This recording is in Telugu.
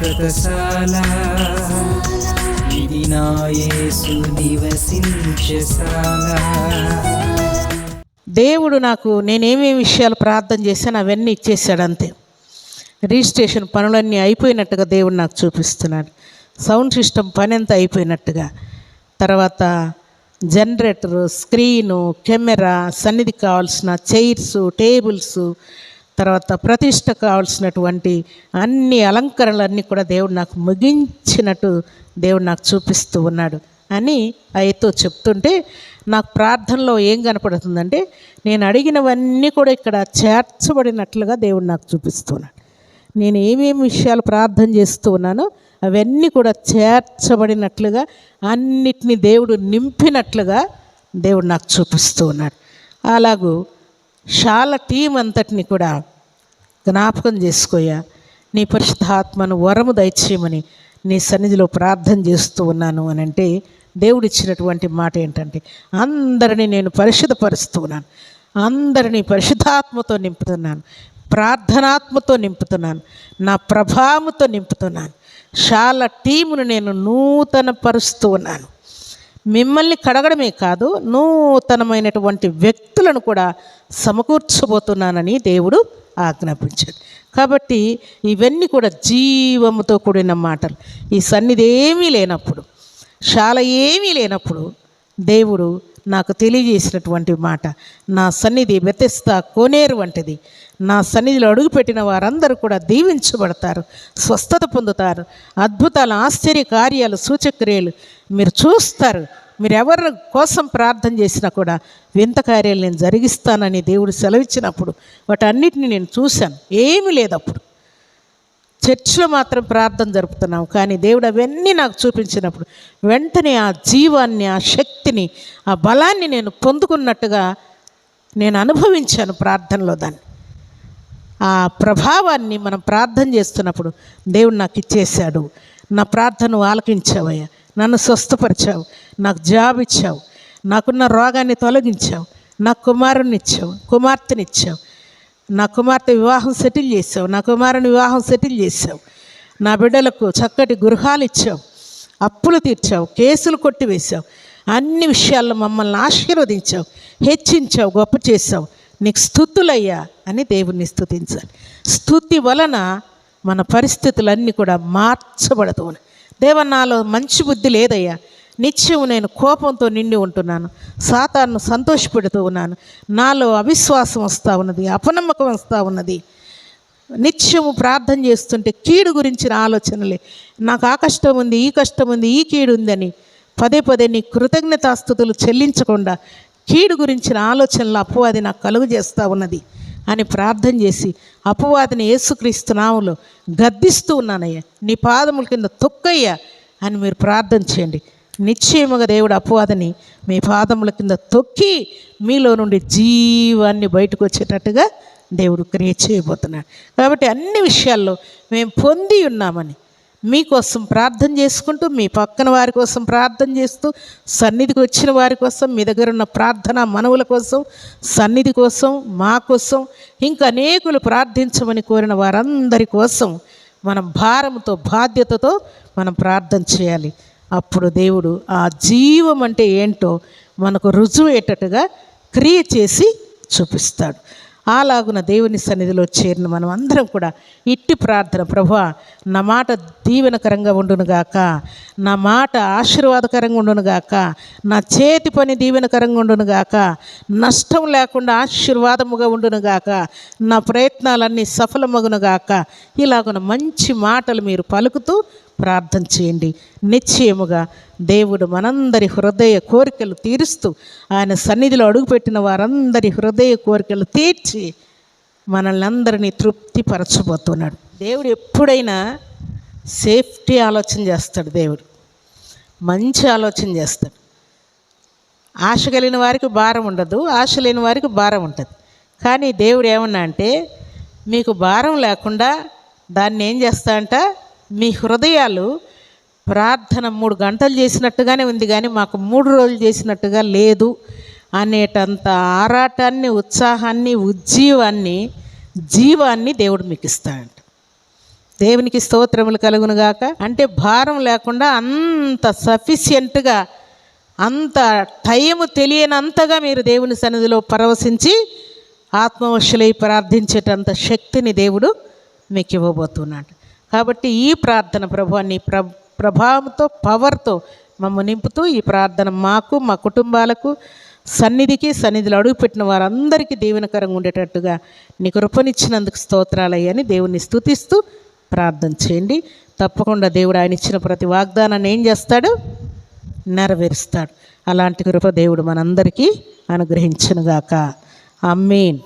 వ్రతశాల ఇది నా యేసు నివసించశాల. దేవుడు నాకు నేనేమేమి విషయాలు ప్రార్థన చేశాను అవన్నీ ఇచ్చేసాడు అంతే. రిజిస్ట్రేషన్ పనులన్నీ అయిపోయినట్టుగా దేవుడు నాకు చూపిస్తున్నాడు. సౌండ్ సిస్టమ్ పని అంతా అయిపోయినట్టుగా, తర్వాత జనరేటరు, స్క్రీను, కెమెరా, సన్నిధికి కావాల్సిన చైర్సు, టేబుల్సు, తర్వాత ప్రతిష్ట కావాల్సినటువంటి అన్ని అలంకరణలన్నీ కూడా దేవుడు నాకు ముగించినట్టు దేవుడు నాకు చూపిస్తూ ఉన్నాడు అని ఆయనతో చెప్తుంటే నాకు ప్రార్థనలో ఏం కనపడుతుందంటే నేను అడిగినవన్నీ కూడా ఇక్కడ చేర్చబడినట్లుగా దేవుడు నాకు చూపిస్తున్నాడు. నేను ఏమేమి విషయాలు ప్రార్థన చేస్తూ ఉన్నానో అవన్నీ కూడా చేర్చబడినట్లుగా, అన్నిటినీ దేవుడు నింపినట్లుగా దేవుడు నాకు చూపిస్తూ ఉన్నాడు. అలాగూ చాలా టీం అంతటిని కూడా జ్ఞాపకం చేసుకోయా, నీ పరిశుద్ధాత్మను వరము దయచేయమని నీ సన్నిధిలో ప్రార్థన చేస్తూ ఉన్నాను అని అంటే దేవుడు ఇచ్చినటువంటి మాట ఏంటంటే అందరినీ నేను పరిశుద్ధపరుస్తూ ఉన్నాను, అందరినీ పరిశుద్ధాత్మతో నింపుతున్నాను, ప్రార్థనాత్మతో నింపుతున్నాను, నా ప్రభావంతో నింపుతున్నాను. చాలా టీమును నేను నూతన పరుస్తూ ఉన్నాను. మిమ్మల్ని కడగడమే కాదు, నూతనమైనటువంటి వ్యక్తులను కూడా సమకూర్చబోతున్నానని దేవుడు ఆజ్ఞాపించాడు. కాబట్టి ఇవన్నీ కూడా జీవముతో కూడిన మాటలు. ఈ సన్నిధి ఏమీ లేనప్పుడు, చాలా ఏమీ లేనప్పుడు దేవుడు నాకు తెలియజేసినటువంటి మాట, నా సన్నిధి బెతెస్దా కోనేరు వంటిది. నా సన్నిధిలో అడుగుపెట్టిన వారందరూ కూడా దీవించబడతారు, స్వస్థత పొందుతారు, అద్భుతాలు, ఆశ్చర్య కార్యాలు, సూచక్రియలు మీరు చూస్తారు. మీరు ఎవరి కోసం ప్రార్థన చేసినా కూడా వింత కార్యాలు నేను జరిగిస్తానని దేవుడు సెలవిచ్చినప్పుడు వాటన్నిటిని నేను చూశాను. ఏమీ లేదు అప్పుడు. చర్చిలో మాత్రం ప్రార్థన జరుపుతున్నాము, కానీ దేవుడు అవన్నీ నాకు చూపించినప్పుడు వెంటనే ఆ జీవాన్ని, ఆ శక్తిని, ఆ బలాన్ని నేను పొందుకున్నట్టుగా నేను అనుభవించాను ప్రార్థనలో. దాన్ని ఆ ప్రభావాన్ని మనం ప్రార్థన చేస్తున్నప్పుడు దేవుడు నాకు ఇచ్చేశాడు. నా ప్రార్థన ఆలకించావయ్యా, నన్ను స్వస్థపరిచావు, నాకు జాబ్ ఇచ్చావు, నాకున్న రోగాన్ని తొలగించావు, నాకు కుమారుని ఇచ్చావు, కుమార్తెనిచ్చావు, నా కుమార్తె వివాహం సెటిల్ చేసావు, నా కుమారుని వివాహం సెటిల్ చేసావు, నా బిడ్డలకు చక్కటి గృహాలు ఇచ్చావు, అప్పులు తీర్చావు, కేసులు కొట్టివేశావు, అన్ని విషయాల్లో మమ్మల్ని ఆశీర్వదించావు, హెచ్చించావు, గొప్ప చేసావు. నీకు స్తుతులయ్యా అని దేవుణ్ణి స్తుతించాలి. స్తుతి వలన మన పరిస్థితులన్నీ కూడా మార్చబడుతూ ఉన్నాయి. దేవా, నాలో మంచి బుద్ధి లేదయ్యా, నిత్యం నేను కోపంతో నిండి ఉంటున్నాను, సాతాను సంతోషపెడుతూ ఉన్నాను, నాలో అవిశ్వాసం వస్తూ ఉన్నది, అపనమ్మకం వస్తూ ఉన్నది, నిత్యము ప్రార్థన చేస్తుంటే కీడు గురించిన ఆలోచనలే, నాకు ఆ కష్టం ఉంది, ఈ కష్టం ఉంది, ఈ కీడు ఉందని పదే పదే నీ కృతజ్ఞతాస్తుతులు చెల్లించకుండా కీడు గురించిన ఆలోచనలు అపవాది నాకు కలుగు చేస్తూ ఉన్నది అని ప్రార్థన చేసి అపవాదిని యేసుక్రీస్తు నామములో గద్దిస్తూ ఉన్నానయ్యా, నీ పాదముల కింద తొక్కయ్యా అని మీరు ప్రార్థన చేయండి. నిశ్చయముగా దేవుడు అపవాదిని మీ పాదముల కింద తొక్కి మీలో నుండి జీవాన్ని బయటకు వచ్చేటట్టుగా దేవుడు క్రియ చేయబోతున్నాడు. కాబట్టి అన్ని విషయాల్లో మేము పొంది ఉన్నామని మీకోసం ప్రార్థన చేసుకుంటూ, మీ పక్కన వారి కోసం ప్రార్థన చేస్తూ, సన్నిధికి వచ్చిన వారి కోసం, మీ దగ్గర ఉన్న ప్రార్థన మనవుల కోసం, సన్నిధి కోసం, మా కోసం, ఇంకా అనేకులు ప్రార్థించమని కోరిన వారందరి కోసం మనం భారంతో, బాధ్యతతో మనం ప్రార్థన చేయాలి. అప్పుడు దేవుడు ఆ జీవం అంటే ఏంటో మనకు రుజువేటట్టుగా క్రియ చేసి చూపిస్తాడు. అలాగున దేవుని సన్నిధిలో చేరిన మనం అందరం కూడా ఇట్టి ప్రార్థన, ప్రభువా నా మాట దీవెనకరంగా ఉండునుగాక, నా మాట ఆశీర్వాదకరంగా ఉండునుగాక, నా చేతి పని దీవెనకరంగా ఉండునుగాక, నష్టం లేకుండా ఆశీర్వాదముగా ఉండునుగాక, నా ప్రయత్నాలన్నీ సఫలమగునుగాక, ఇలాగున మంచి మాటలు మీరు పలుకుతూ ప్రార్థన చేయండి. నిశ్చయముగా దేవుడు మనందరి హృదయ కోరికలు తీరుస్తూ, ఆయన సన్నిధిలో అడుగుపెట్టిన వారందరి హృదయ కోరికలు తీర్చి మనల్ని అందరినీ తృప్తిపరచబోతున్నాడు. దేవుడు ఎప్పుడైనా సేఫ్టీ ఆలోచన చేస్తాడు. దేవుడు మంచి ఆలోచన చేస్తాడు. ఆశ కలిగిన వారికి భారం ఉండదు, ఆశ లేని వారికి భారం ఉంటుంది. కానీ దేవుడు ఏమన్నా అంటే మీకు భారం లేకుండా దాన్ని ఏం చేస్తా అంట, మీ హృదయాలు ప్రార్థన 3 గంటలు చేసినట్టుగానే ఉంది, కానీ మాకు 3 రోజులు చేసినట్టుగా లేదు అనేటంత ఆరాటాన్ని, ఉత్సాహాన్ని, ఉజ్జీవాన్ని, జీవాన్ని దేవుడు మీకు ఇస్తాడంట. దేవునికి స్తోత్రములు కలుగునుగాక. అంటే భారం లేకుండా అంత సఫిషియెంట్గా, అంత టైము తెలియనంతగా మీరు దేవుని సన్నిధిలో పరవశించి ఆత్మవశులై ప్రార్థించేటంత శక్తిని దేవుడు మీకు ఇవ్వబోతున్నాడు. కాబట్టి ఈ ప్రార్థన ప్రభు నీ ప్రభావంతో, పవర్తో మమ్మల్ని నింపుతూ ఈ ప్రార్థన మాకు, మా కుటుంబాలకు, సన్నిధిలో అడుగుపెట్టిన వారందరికీ దీవెనకరంగా ఉండేటట్టుగా నీ కృపనిచ్చినందుకు స్తోత్రాలయ్యని దేవుణ్ణి స్తుతిస్తూ ప్రార్థన చేయండి. తప్పకుండా దేవుడు ఆయన ఇచ్చిన ప్రతి వాగ్దానాన్ని ఏం చేస్తాడు? నెరవేరుస్తాడు. అలాంటి కృప దేవుడు మనందరికీ అనుగ్రహించునుగాక. ఆమేన్.